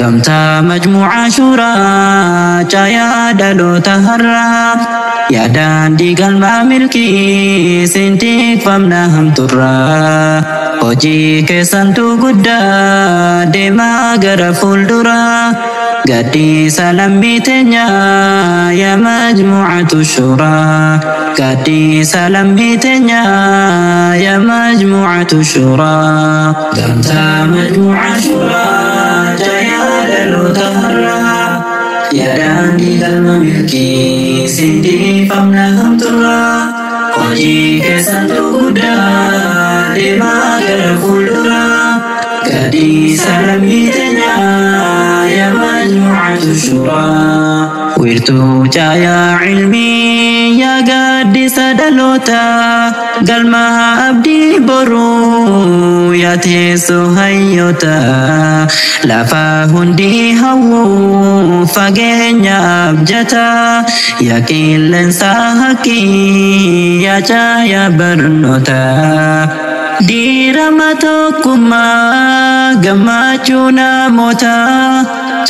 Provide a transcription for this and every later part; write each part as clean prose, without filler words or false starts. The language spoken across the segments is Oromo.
gamtaa majmuuca shuuraa caayaa dhaloota har'aa yaa daandii galmaa milkii sintiifamna hamturraa hojii keessantu guddaa deemaa gara fuulduraa gadhiisa lammii teenya yaa majmuucatu shuuraa gadhiisa lammii teenya yaa majmuucatu shuuraa gamtaa majmuuca shuuraa caayaa dhaloota har'aa yaa daandii galma milkii sintiifamna hamturraa hojii keessantu guddaa deemaa gara fuulduraa gadhiisa lammii teenya yaa majmuucatu shuuraa wiirtuu caayaa cilmii yaa gaaddisa dhaloota galmaa abdii boruu yaa teessoo hayyoota lafaa hundi hawwuu fageenya abjata yaa qilleensa haqqii yaa caayaa barnoota diirama tokkummaa gammachuu namoota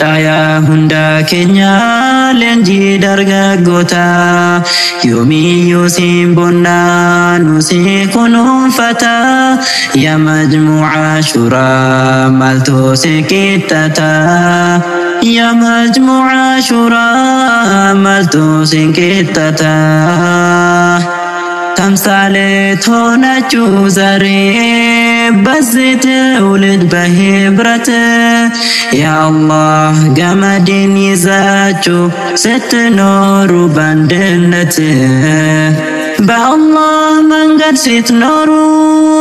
caayaa hunda keenya leenjii dargaggoota yoomiyyuu siin bonnaa nu si kunuunfata yaa majmuuca shuuraa maaltu si qixxata yaa majmuuca shuuraa maaltu si qixxata تمثالت هنا جوزري بزت ولد بهبرت يا الله جمدين يزاجو ست نور بندنت بالله من قد ست نور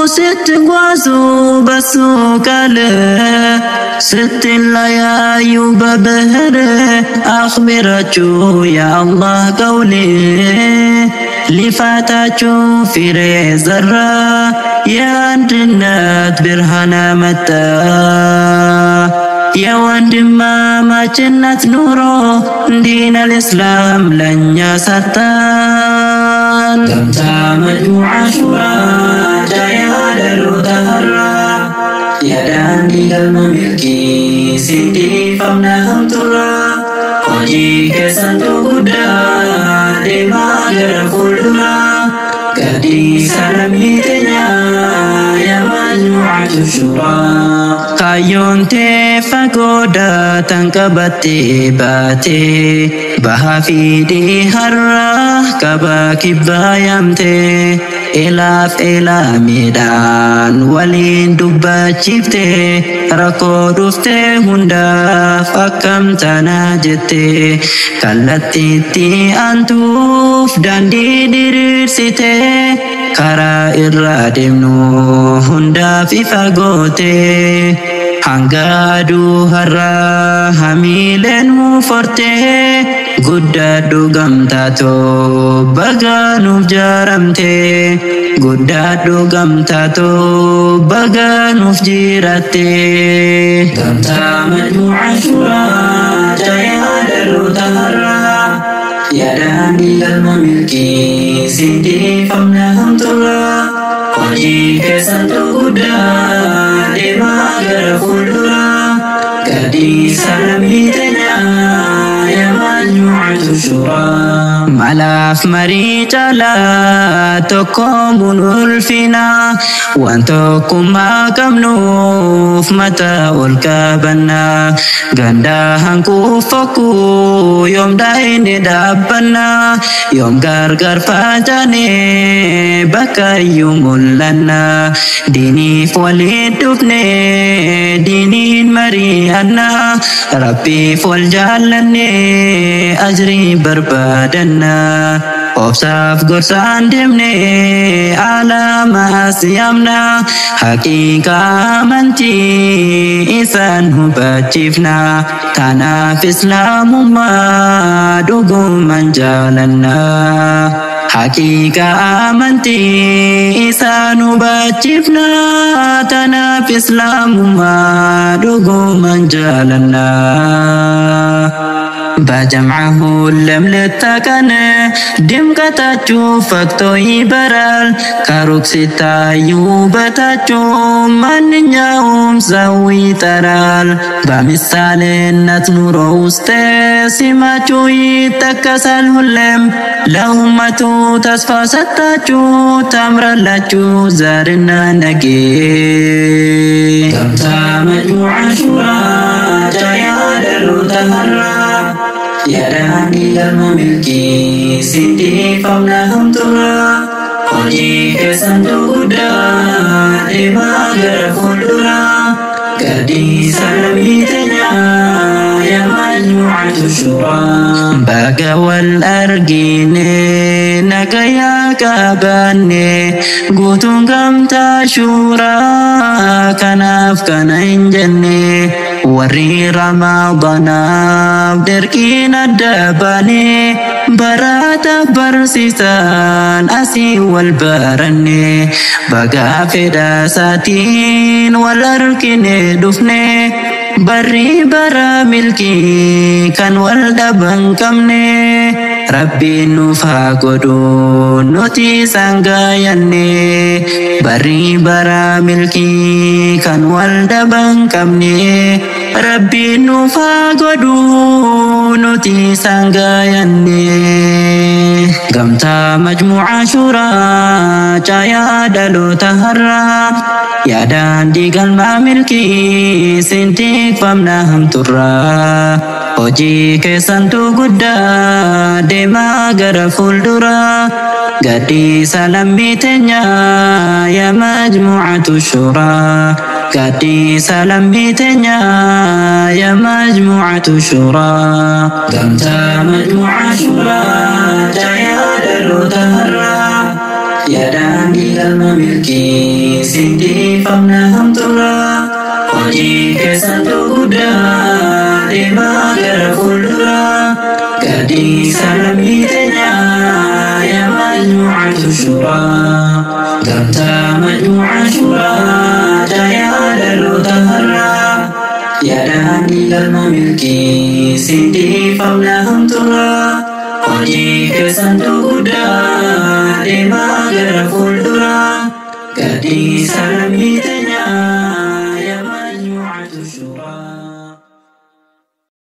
ست قوازو بسو كاله ست الليايو ببهر أخبرتو يا الله قولي لفاتاتو في رزرة يا جنات برهنا متى يا وندما ما جنات نورو دين الإسلام لن يسطان gamtaa majmuuca shuuraa caayaa dhaloota har'aa yaa daandii galma milkii sintiifamna hamturraa hojii keessantu guddaa deemaa gara fuulduraa gadhiisa lammii teenya yaa majmuucatu shuuraa kaayyoon tee fagooda tan qabattee baatee bahaa fi dhiharraa kabaa kibbaa yaamtee ilaaf ilaamiidhaan waliin dubbachiiftee rakkoo dhuftee hundaaf akkam tanaa jettee kallattiitti aantuuf daandii diriirsitee karaa irraa deemnu hundaaf ifa gootee hanga aduu har'aa hamiileen mufortee guddaadhu gamtaatoo bagaanuuf jaaramtee guddaadhu gamtaatoo bagaanuuf jirattee gamtaa majmuuca shuuraa caayaa dhaloota har'aa yaa daandii galma milkii sintiifamna hamturraa hojii keessantu guddaa deemaa gara fuulduraa gadhiisa lammii teenya yaa majmuucatu shuuraa malaaf marii caalaa tokkoon ulfinaa waan tokkummaa qabnuuf mataa ol qabannaa gandaa hanquuf fokkuu yoom daa'inni dhaabbannaa yoom gargar facaanee bakka iyyuu mul'annaa diiniif waliin dhufnee diiniin mari'annaa rabbiif wal jaallannee ajrii barbaadannaa obsaaf gorsaan deemnee alaamaas yaamnaa haqiiqaa amantii isaan hubachiifnaa tanaaf islaamummaa dhugumaan jaalannaa haqiqa amantii isaanu bachifna tanaaf islaamummaa dhuguman jaalanna بجمعه لم لتكن دمكتاچو فكتو يبرال كاروك ستا يوبتاچو ماننياوم زوي ترال بمثالنت نورو استسماچو يتكسل هلم لهمتو تصفى ستاچو تمرلاچو زارنا نجي تمتا مجموعة شورا جايا دلو تهرا يا داني المملكي سيدي فمنهم ترى خجيك سندودا لما غرف الدرا قدي سلميتنا يا مجموعة الشورى بقى والأرجين نقيا كاباني قوتون قمتا شورى كناف كان انجني وري رمضان دركين الدباني برات برسيسان أسي والبرني بقى فدا ساتين والأركين دفني بري برا ملكي كان والدبن كمني ربي نفا قدون نوتي سانغاياني بري برا ملكي كان والدبن كمني ربي نفا قدون نوتي سانغاياني قمتا مجموعة شورا جايا دلو تهرا يا دان دي قلب ملكي سنتيك فمنهم ترى Hoji kesantu guddaa deemaa gara fuulduraa gaddi salammiteenya yaa majmuucatu shuuraa gaddi salammiteenya yaa majmuucatu shuuraa gamtaa majmuuca shuuraa jaayaa dhaloota har'aa yaadaan ilma milkii sindiifamna hamturaa hojii kesantu guddaa deemaa gara fuulduraa gaddi salammiteenya yaa majmuucatu shuuraa gamtaa majmuuca shuuraa jaayaa dhaloota har'aa yaadaan ilma milkii sindiifamna hamturaa hojii kesantu guddaa deemaa gara fuulduraa gaddi salammiteenya